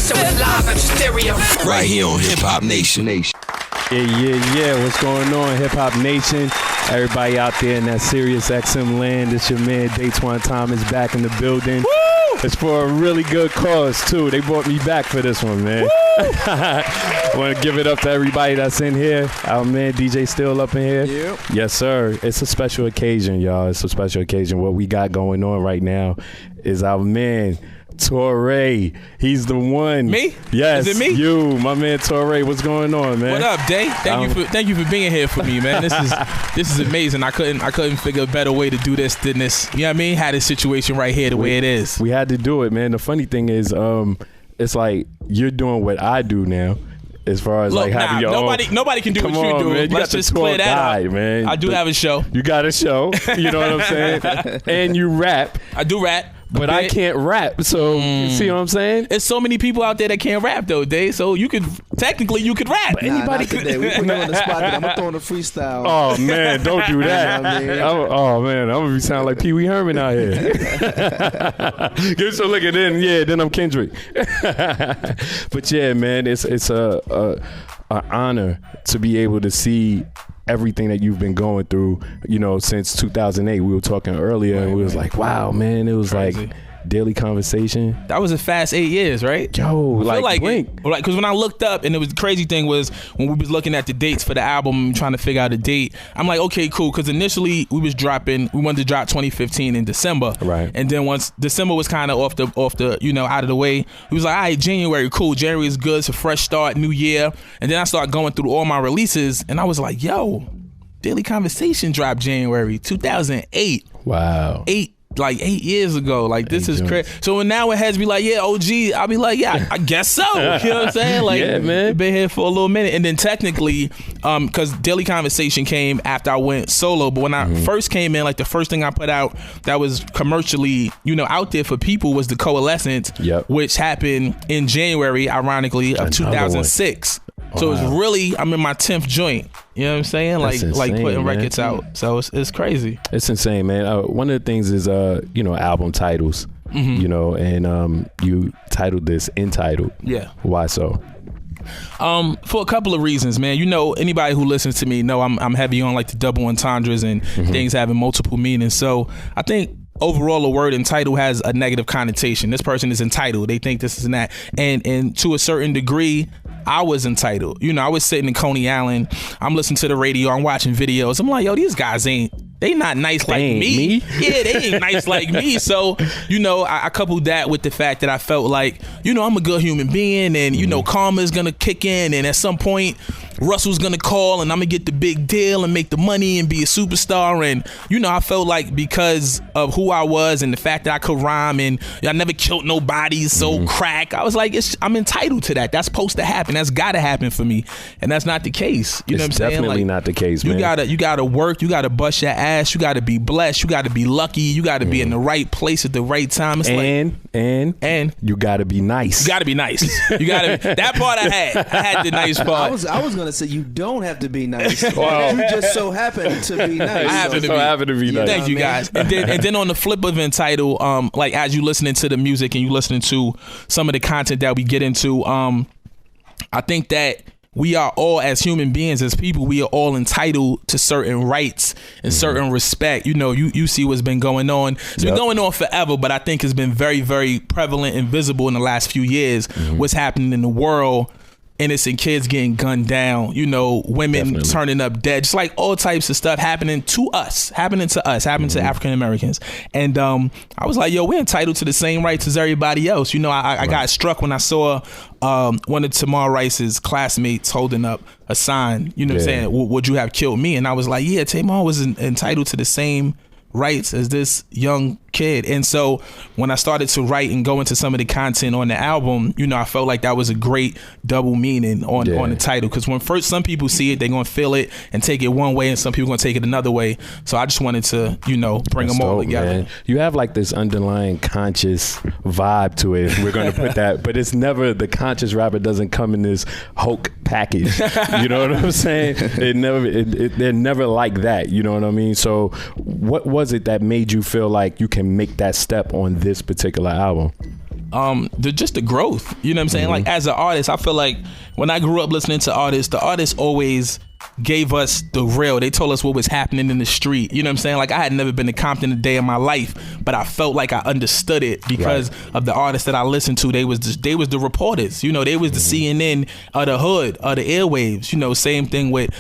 So it's live at stereo. Right here on Hip Hop Nation. Yeah. What's going on, Hip Hop Nation? Everybody out there in that Sirius XM land, it's your man Datwon Thomas back in the building. Woo! It's for a really good cause, too. They brought me back for this one, man. I want to give it up to everybody that's in here. Our man DJ still up in here. Yep. Yes, sir. It's a special occasion, y'all. It's a special occasion. What we got going on right now is our man Torae. He's the one. Me? Yes. Is it me? You, my man Torae. What's going on, man? What up, Day? Thank you for being here for me, man. This is amazing. I couldn't figure a better way to do this than this. You know what I mean? Had this situation right here the way it is. We had to do it, man. The funny thing is, it's like you're doing what I do now. As far as like having your own. Nobody can do what you do. Man. You Let's just clear that up. Man. I do have a show. You got a show. You know what I'm saying? And you rap. I do rap. But I can't rap, so you see what I'm saying? There's so many people out there that can't rap though, Dave. So you could technically rap. But anybody could. We put you on the spot. I'm gonna throw in a freestyle. Oh man, don't do that. I'm gonna be sounding like Pee Wee Herman out here. Give some look at then I'm Kendrick. But yeah, man, it's a honor to be able to see everything that you've been going through, you know, since 2008. We were talking earlier, and we was like, wow, man, it was crazy. Like daily conversation. That was a fast 8 years, right? Yo, like blink. Because when I looked up, and it was the crazy thing was when we was looking at the dates for the album, trying to figure out a date, I'm like, okay, cool. Because initially we wanted to drop 2015 in December, right? And then once December was kind of off the out of the way, we was like, all right, January, cool. January is good. It's a fresh start, new year. And then I started going through all my releases, and I was like, yo, Daily Conversation dropped January 2008. Wow. 8 years ago. Like, this is crazy. So when now it has to be like, yeah, OG, I'll be like, yeah, I guess so. You know what I'm saying? Like, yeah, man. Been here for a little minute. And then technically, because Daily Conversation came after I went solo, but when I first came in, like the first thing I put out that was commercially, out there for people was the Coalescence, which happened in January, ironically, of 2006. So it's really, I'm in my 10th joint. You know what I'm saying? That's insane, putting man. records out. So it's crazy. It's insane, man. One of the things is, album titles, and you titled this Entitled. Yeah. Why so? For a couple of reasons, man. Anybody who listens to me know I'm heavy on like the double entendres and things having multiple meanings. So I think overall the word entitled has a negative connotation. This person is entitled. They think this is and that. And to a certain degree, I was entitled. I was sitting in Coney Island. I'm listening to the radio. I'm watching videos. I'm like, yo, these guys they not nice like me. Yeah, they ain't nice like me. So, I coupled that with the fact that I felt like, I'm a good human being, and, karma is going to kick in. And at some point, Russell's going to call and I'm going to get the big deal and make the money and be a superstar. And, I felt like because of who I was and the fact that I could rhyme and I never killed nobody, sold crack, I was like, I'm entitled to that. That's supposed to happen. That's got to happen for me. And that's not the case. You know what I'm saying? It's definitely not the case, man. You gotta work. You got to bust your ass. You got to be blessed. You got to be lucky. You got to be in the right place at the right time. It's and you got to be nice. You got to be nice. You got to. That part I had the nice part. I was gonna say you don't have to be nice. Well, you just so happen to be nice. I happen to be nice. Thank you, guys. And then on the flip of Entitled, like as you listening to the music and you listening to some of the content that we get into, I think that we are all, as human beings, as people, we are all entitled to certain rights and certain respect. You see what's been going on. It's been going on forever, but I think it's been very, very prevalent and visible in the last few years. What's happening in the world. Innocent kids getting gunned down, women turning up dead, just like all types of stuff happening to African Americans. And I was like, yo, we're entitled to the same rights as everybody else. I got struck when I saw one of Tamar Rice's classmates holding up a sign, saying, would you have killed me? And I was like, yeah, Tamar was entitled to the same rights as this young kid. And so when I started to write and go into some of the content on the album, I felt like that was a great double meaning on the title, because when first some people see it, they're gonna feel it and take it one way, and some people gonna take it another way. So I just wanted to bring them all together, man. You have like this underlying conscious vibe to it. We're gonna put that, but it's never, the conscious rapper doesn't come in this Hulk package. You know what I'm saying? They're never like that. You know what I mean? So what was it that made you feel like you can make that step on this particular album? the growth. You know what I'm saying? Like as an artist, I feel like when I grew up listening to artists, the artists always gave us the real. They told us what was happening in the street. You know what I'm saying? Like I had never been to Compton a day in my life, but I felt like I understood it because of the artists that I listened to. They was the reporters. You know, they was the CNN of the hood, of the airwaves. You know, same thing with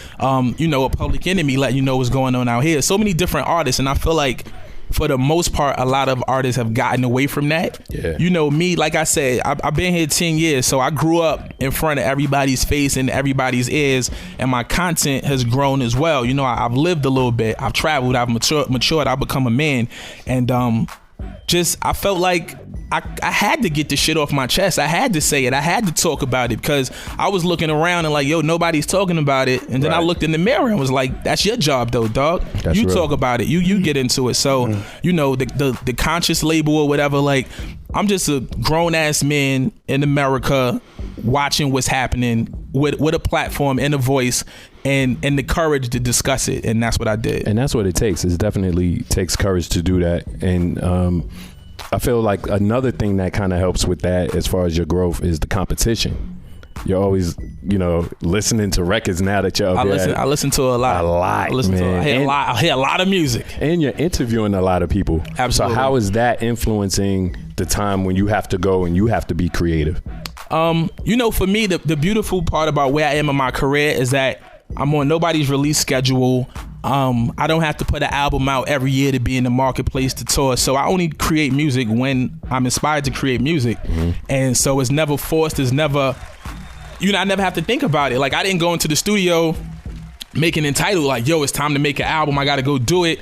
you know, a Public Enemy letting you know what's going on out here. So many different artists, and I feel like for the most part, a lot of artists have gotten away from that. Yeah. You know, me, like I said, I've been here 10 years, so I grew up in front of everybody's face and everybody's ears, and my content has grown as well. You know, I've lived a little bit. I've traveled. I've matured. I've become a man. And I felt like I had to get this shit off my chest. I had to say it. I had to talk about it because I was looking around and like, yo, nobody's talking about it. And then I looked in the mirror and was like, that's your job though, dog. That's you real. Talk about it. You get into it. So, you know, the conscious label or whatever, like, I'm just a grown ass man in America watching what's happening with a platform and a voice and the courage to discuss it. And that's what I did. And that's what it takes. It definitely takes courage to do that. And I feel like another thing that kind of helps with that as far as your growth is the competition. You're always, you know, listening to records now that you're up here. I listen to a lot. I hear a lot of music. And you're interviewing a lot of people. Absolutely. So how is that influencing the time when you have to go and you have to be creative? You know, for me, the beautiful part about where I am in my career is that I'm on nobody's release schedule. I don't have to put an album out every year to be in the marketplace to tour. So I only create music when I'm inspired to create music. And so it's never forced. It's never, you know, I never have to think about it. Like I didn't go into the studio making entitled like, yo, it's time to make an album. I got to go do it.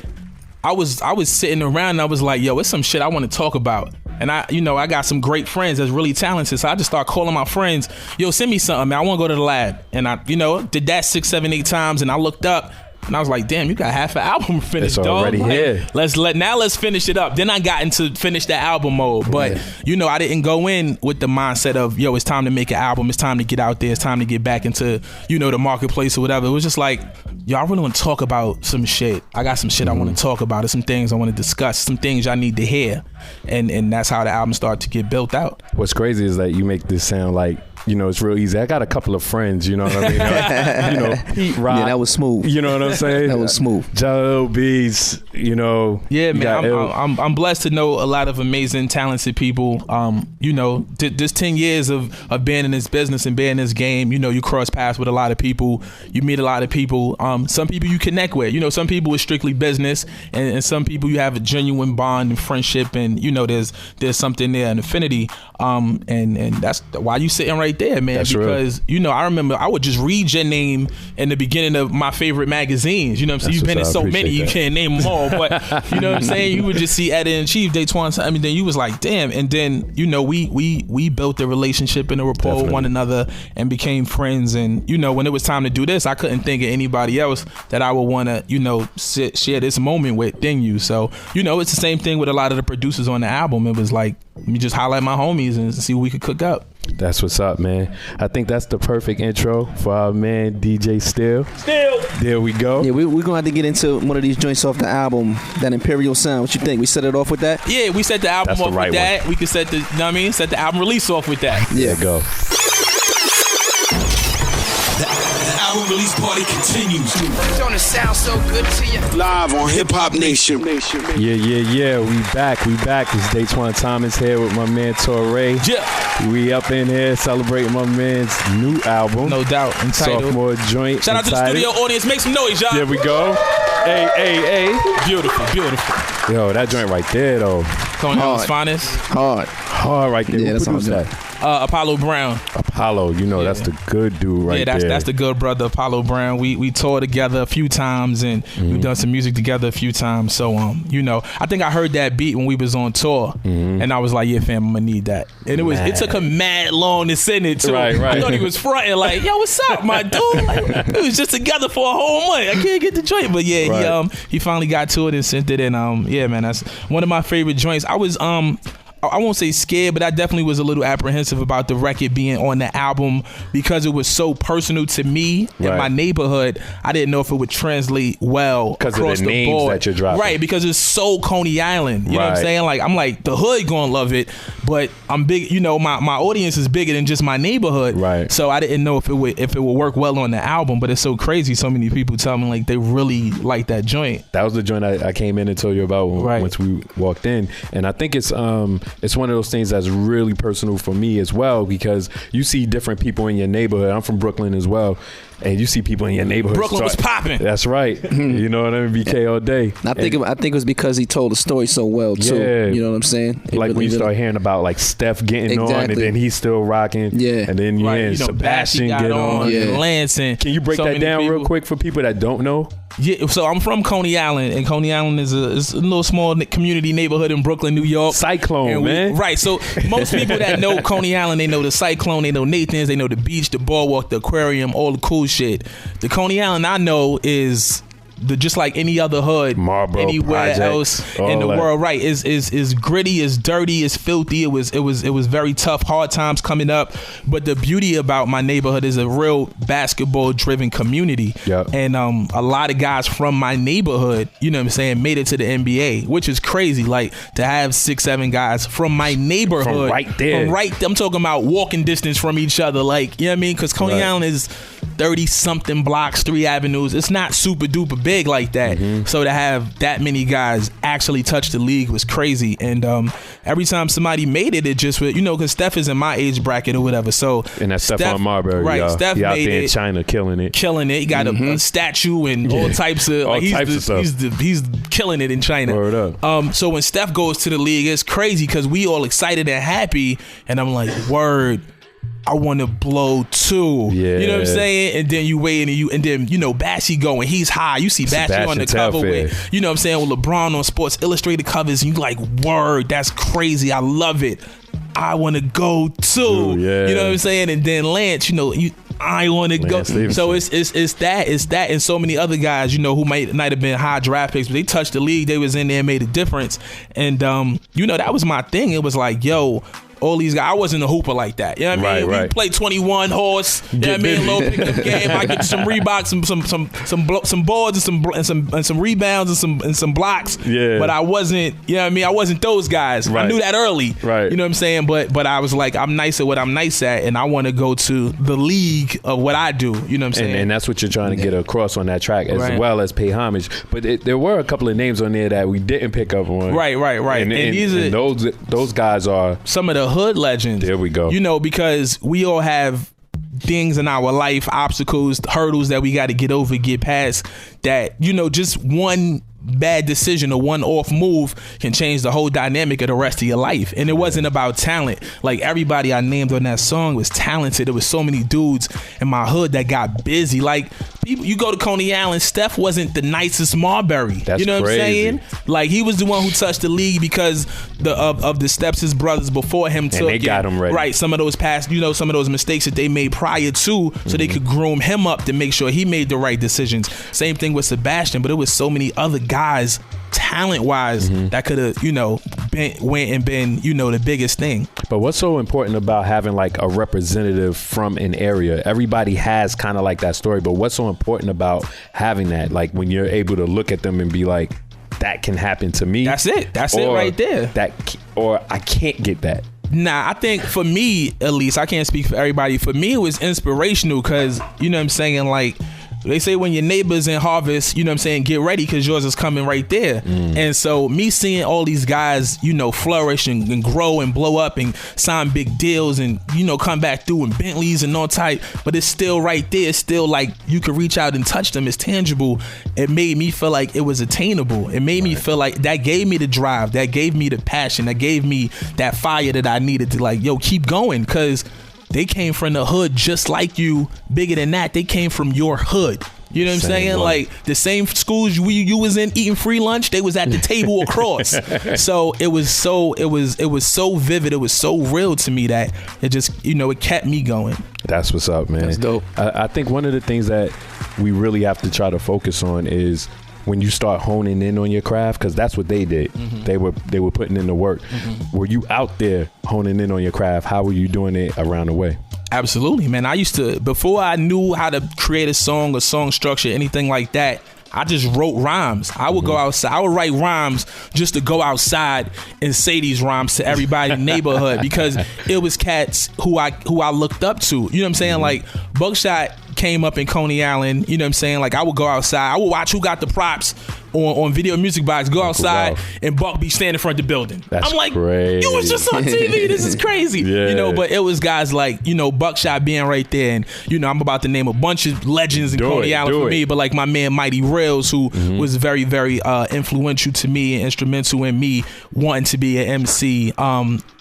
I was sitting around and I was like, yo, it's some shit I want to talk about. And I got some great friends that's really talented. So I just start calling my friends, yo, send me something, man. I want to go to the lab. And I, did that 6, 7, 8 times. And I looked up and I was like, damn, you got half an album finished, it's already dog. here. Let's finish it up. Then I got into finish the album mode. But, I didn't go in with the mindset of, yo, it's time to make an album. It's time to get out there. It's time to get back into, the marketplace or whatever. It was just like, yo, I really want to talk about some shit. I got some shit I want to talk about. There's some things I want to discuss, some things y'all need to hear. And that's how the album started to get built out. What's crazy is that you make this sound like, it's real easy. I got a couple of friends, you know what I mean? Pete Rock. Yeah, that was smooth. You know what I'm saying? That was smooth. Joe Beats, Yeah, man, I'm blessed to know a lot of amazing, talented people. This 10 years of being in this business and being in this game, you cross paths with a lot of people. You meet a lot of people. Some people you connect with. Some people is strictly business, and some people you have a genuine bond and friendship, and there's something there, an affinity. And that's why you sitting right there, man. That's because real. I remember I would just read your name in the beginning of my favorite magazines. You know what I'm saying? You've been in so many, you can't name them all. But you know what I'm saying? You would just see Editor-in-Chief, Datwon. I mean, then you was like, damn. And then we built a relationship and a rapport with one another and became friends. And when it was time to do this, I couldn't think of anybody else that I would want to share this moment with than you. So it's the same thing with a lot of the producers on the album. It was like, let me just highlight my homies and see what we could cook up. That's what's up, man. I think that's the perfect intro for our man DJ Still. There we go. Yeah, we're going to have to get into one of these joints off the album, that Imperial Sound. What you think? We set it off with that? Yeah, we set the album off with that. We could set the, set the album release off with that. Yeah, go. Album release party continues. Don't it sound so good to you? Live on Hip Hop Nation. Yeah. We back. It's Datwon Thomas here with my man Torae. Yeah. We up in here celebrating my man's new album. No doubt. Entitled. Sophomore joint. Shout out to the studio audience. Make some noise, y'all. There we go. Hey. Beautiful. Yo, that joint right there, though. Coney's finest. Hard right there. Yeah, that's all good. Apollo Brown. Apollo, that's the good dude right there. Yeah, that's the good brother, Apollo Brown. We toured together a few times and we've done some music together a few times. So, I think I heard that beat when we was on tour and I was like, yeah, fam, I'm gonna need that. And it took him mad long to send it to him. I thought he was fronting like, yo, what's up, my dude? Like, we was just together for a whole month. I can't get the joint. But yeah, he finally got to it and sent it. And yeah, man, that's one of my favorite joints. I was I won't say scared, but I definitely was a little apprehensive about the record being on the album because it was so personal to me in my neighborhood. I didn't know if it would translate well because across of the names board. That you're dropping. Right, because it's so Coney Island. You know what I'm saying? Like, I'm like, the hood gonna love it, but I'm big. You know, my audience is bigger than just my neighborhood. Right. So I didn't know if it would work well on the album. But it's so crazy. So many people tell me like they really like that joint. That was the joint I came in and told you about Right. once we walked in, and I think it's one of those things that's really personal for me as well, because you see different people in your neighborhood. I'm from Brooklyn as well. And you see people in your neighborhood. Brooklyn was popping. That's right. You know what I mean? BK all day. I think it was because he told the story so well too. Yeah. You know what I'm saying? Like when you start hearing about like Steph getting on, and then he's still rocking. Yeah. And then Right, you know, Sebastian Bassie get on. and Lance, and Can you break so that many down people. real quick for people that don't know? Yeah, so I'm from Coney Island, and Coney Island is a little small community neighborhood in Brooklyn, New York. Cyclone, man. Right. So most people that know Coney Island, they know the Cyclone, they know Nathan's, they know the beach, the boardwalk, the aquarium, all the cool shit. The Coney Island I know is just like any other hood, Marlboro anywhere Project, else in the all that. world. Right. Is gritty, is dirty, is filthy. It was very tough, hard times coming up. But the beauty about my neighborhood is a real basketball driven community. Yep. And a lot of guys from my neighborhood, you know what I'm saying, made it to the NBA, which is crazy. Like to have 6-7 guys from my neighborhood. From right there. I'm talking about walking distance from each other. Like, you know what I mean? Because Coney Right. Island is 30 something blocks, 3 avenues. It's not super duper big like that. So to have that many guys actually touch the league was crazy. And every time somebody made it, it just was, you know, because Steph is in my age bracket or whatever. So And that's Stephon Marbury, right? y'all. Steph he out made there in it, China killing it. He got a statue and all types of All like, types of stuff. He's killing it in China. Word up. So when Steph goes to the league, it's crazy because we all excited and happy, and I'm like, word, I want to blow too. Yeah. You know what I'm saying? And then you wait and then you know Bassie going, he's high. You see Bassie on the Sebastian cover Telfair. with, you know what I'm saying, with LeBron on Sports Illustrated covers, and you like, word, that's crazy. I love it. I want to go too. Ooh, yeah. You know what I'm saying? And then Lance, you know, I want to go. Lance Stevenson. So it's that and so many other guys, you know, who might have been high draft picks, but they touched the league. They was in there and made a difference. And you know, that was my thing. It was like, yo, all these guys, I wasn't a hooper like that. You know what I mean? Right. We play 21 horse. You know what I mean? Little pickup game. I get some Reeboks, some boards and some rebounds and some blocks. Yeah. But I wasn't. You know what I mean? I wasn't those guys. Right. I knew that early. Right. You know what I'm saying? But I was like, I'm nice at what I'm nice at, and I want to go to the league of what I do. You know what I'm saying? And that's what you're trying to get across on that track, as Right. well as pay homage. But there were a couple of names on there that we didn't pick up on. Right. And these are those guys are. some of the hood legends. There we go. You know, because we all have things in our life, obstacles, hurdles that we got to get over, get past, that, you know, just one bad decision or one off move can change the whole dynamic of the rest of your life. And it wasn't about talent. Like everybody I named on that song was talented. There was so many dudes in my hood that got busy. Like people, you go to Coney Island, Steph wasn't the nicest Marbury. That's you know what crazy. I'm saying? Like he was the one who touched the league because of the steps his brothers before him took. they got him ready. Right. Some of those past, you know, some of those mistakes that they made prior to, so they could groom him up to make sure he made the right decisions. Same thing with Sebastian, but it was so many other guys, talent wise, that could have, you know, went and been, you know, the biggest thing. But what's so important about having like a representative from an area? Everybody has kind of like that story, but what's so important about having that? Like when you're able to look at them and be like, that can happen to me. That's it. That's it right there. Or I can't get that. Nah, I think for me, at least, I can't speak for everybody. For me, it was inspirational because, you know what I'm saying, like, they say when your neighbor's in harvest, you know what I'm saying, get ready because yours is coming right there. And so me seeing all these guys, you know, flourish and grow and blow up and sign big deals and, you know, come back through in Bentleys and all type, but it's still right there. It's still like you could reach out and touch them. It's tangible. It made me feel like it was attainable. It made me feel like that gave me the drive. That gave me the passion. That gave me that fire that I needed to like, yo, keep going, because they came from the hood just like you. Bigger than that, they came from your hood. You know what I'm saying? one. Like the same schools you was in eating free lunch, they was at the table across. So it was so vivid, it was so real to me that it just, you know, it kept me going. That's what's up, man. That's dope. I think one of the things that we really have to try to focus on is when you start honing in on your craft, because that's what they did. They were putting in the work. Were you out there honing in on your craft? How were you doing it around the way? Absolutely, man. I used to, before I knew how to create a song or song structure, anything like that, I just wrote rhymes. I would go outside. I would write rhymes just to go outside and say these rhymes to everybody in the neighborhood because it was cats who I looked up to. You know what I'm saying? Like Buckshot came up in Coney Island. You know what I'm saying? Like I would go outside. I would watch who got the props on Video Music Box. Go outside and Buck be standing in front of the building. That's I'm like, crazy. you was just on TV. This is crazy. Yeah. You know, but it was guys like, you know, Buckshot being right there. And, you know, I'm about to name a bunch of legends in Coney Island for me. But like my man Mighty Rails, who was very, very influential to me and instrumental in me wanting to be an MC.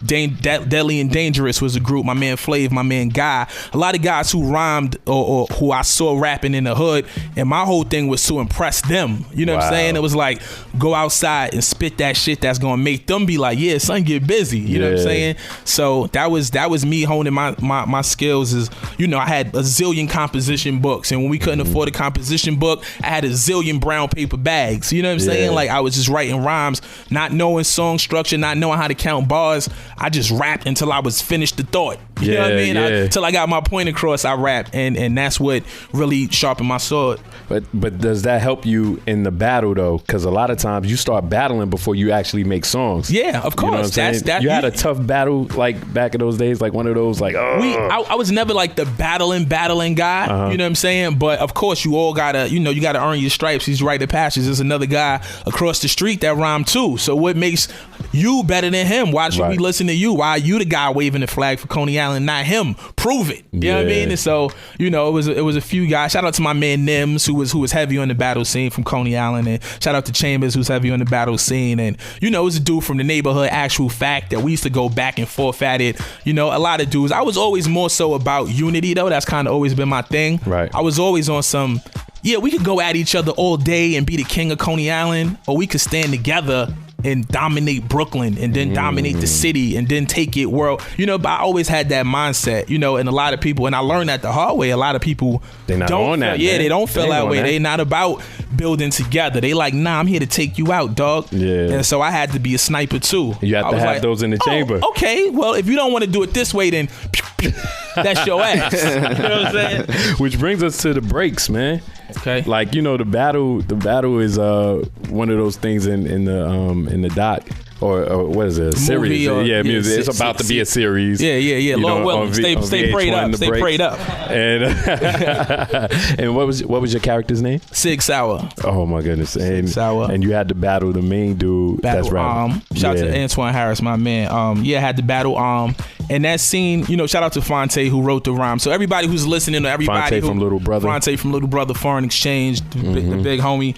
Deadly and Dangerous was a group. My man Flav, my man Guy. A lot of guys who rhymed or who I saw rapping in the hood. And my whole thing was to impress them. You know what I'm saying? It was like, go outside and spit that shit that's gonna make them be like, yeah, son, get busy. You know what I'm saying? So that was me honing my skills. Is, you know, I had a zillion composition books, and when we couldn't afford a composition book, I had a zillion brown paper bags. You know what I'm saying? Like I was just writing rhymes, not knowing song structure, not knowing how to count bars. I just rapped until I was finished the thought. You know what I mean? Until I got my point across, I rapped, and that's what really sharpened my sword. But does that help you in the battle though? Because a lot of times you start battling before you actually make songs. Yeah, of course. You know what I'm you had a tough battle like back in those days, like one of those like. I was never like the battling guy. You know what I'm saying? But of course, you all gotta, you know, you gotta earn your stripes. These rite of passage. There's another guy across the street that rhymed too. So what makes you better than him? Why should we listen to you? Why are you the guy waving the flag for Coney Island, not him? Prove it. You know what I mean? And so, you know, it was a few guys. Shout out to my man Nims, who was heavy on the battle scene from Coney Island, and shout out to Chambers, who's heavy on the battle scene. And you know, it was a dude from the neighborhood, Actual Fact, that we used to go back and forth at it. You know, a lot of dudes. I was always more so about unity though. That's kind of always been my thing. Right. I was always on some, we could go at each other all day and be the king of Coney Island, or we could stand together and dominate Brooklyn and then dominate the city and then take it world. You know, but I always had that mindset, you know, and a lot of people, and I learned that the hard way, a lot of people they not on that. They don't feel that way. They not about building together. They like, nah, I'm here to take you out, dog. Yeah. And so I had to be a sniper too. You have to have those in the chamber. Okay, well, if you don't want to do it this way, then that's your ass. You know what I'm saying? Which brings us to the breaks, man. Okay. Like, you know, the battle is one of those things in the doc. Or what is it? A series? Music. It's about to be a series. Yeah. Lord willing, stay prayed up. Stay prayed up. And and what was your character's name? Sig Sauer. Oh my goodness. And Sauer. And you had to battle the main dude. That's right. Shout out to Antoine Harris, my man. Had to battle. And that scene, you know, shout out to Fonte who wrote the rhyme. So everybody who's listening, or everybody Fonte from Little Brother, Foreign Exchange, the big homie.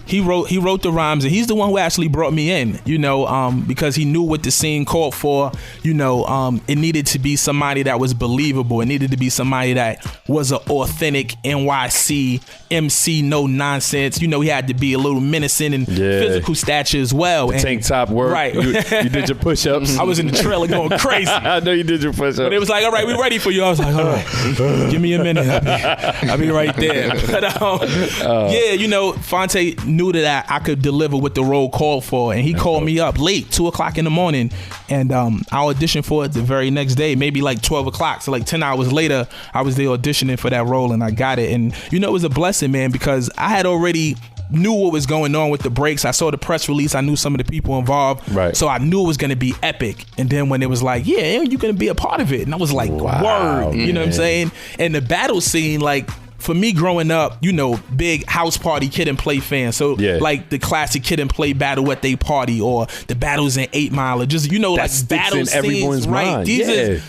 He wrote the rhymes, and he's the one who actually brought me in, you know, because he knew what the scene called for. You know, it needed to be somebody that was believable. It needed to be somebody that was an authentic NYC MC, no nonsense. You know, he had to be a little menacing and physical stature as well. The tank top work. Right. You did your push-ups. I was in the trailer going crazy. I know you did your push-ups. But it was like, all right, we ready for you. I was like, all right, give me a minute. I'll be right there. But, you know, Fonte knew that I could deliver what the role called for, and he called me up late, 2:00 in the morning, and I auditioned for it the very next day, maybe like 12 o'clock. So like 10 hours later, I was there auditioning for that role, and I got it. And you know, it was a blessing, man, because I had already knew what was going on with the breaks. I saw the press release. I knew some of the people involved. Right. So I knew it was going to be epic. And then when it was like, yeah, you're going to be a part of it. And I was like, word. You know what I'm saying? And the battle scene, like, for me growing up, you know, big house party Kid and Play fan. So like the classic Kid and Play battle at they party, or the battles in 8 Mile, or just, you know, that like battle scenes, right? These are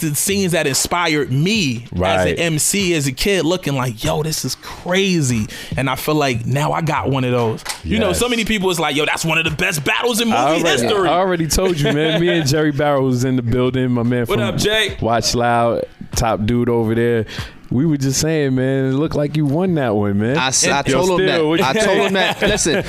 the scenes that inspired me as an MC, as a kid, looking like, yo, this is crazy. And I feel like now I got one of those. You know, so many people is like, yo, that's one of the best battles in movie history. I already told you, man. Me and Jerry Barrow was in the building. My man from What up, Jay? Watch Loud, top dude over there. We were just saying, man, it looked like you won that one, man. I told him that. Listen,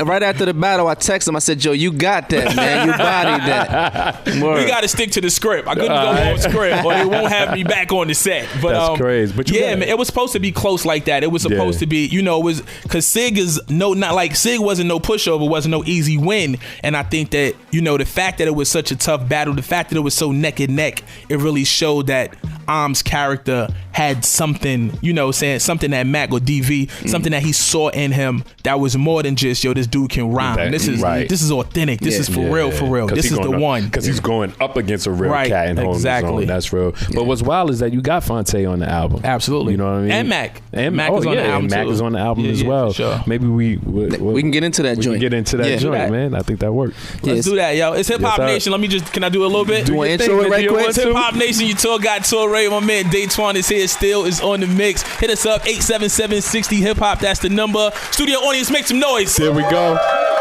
right after the battle, I texted him. I said, Joe, you got that, man. You bodied that. We got to stick to the script. I couldn't go off script, or they won't have me back on the set. But that's crazy. But man, it was supposed to be close like that. It was supposed to be, you know, it was because Sig wasn't no pushover, wasn't no easy win. And I think that, you know, the fact that it was such a tough battle, the fact that it was so neck and neck, it really showed that Am's character had something, you know, saying something that Mac or DV, something that he saw in him that was more than just, yo, this dude can rhyme. This is authentic. This is for real. This is the one. Because he's going up against a real cat and holding his own. That's real. But what's wild is that you got Phonte on the album. Absolutely. You know what I mean? And Mac. Mac is on the album. And Mac is on the album as well. Sure. Maybe we can get into that joint. We can get into that joint, man. I think that works. Let's do that, yo. It's Hip Hop Nation. Can I do a little bit? Do you want to intro it right quick? Hip Hop Nation, you got Torae. My man Datwon is here still, is on the mix. Hit us up, 877-60 Hip Hop. That's the number. Studio audience, make some noise. Here we go.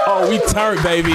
Oh, we turned, baby.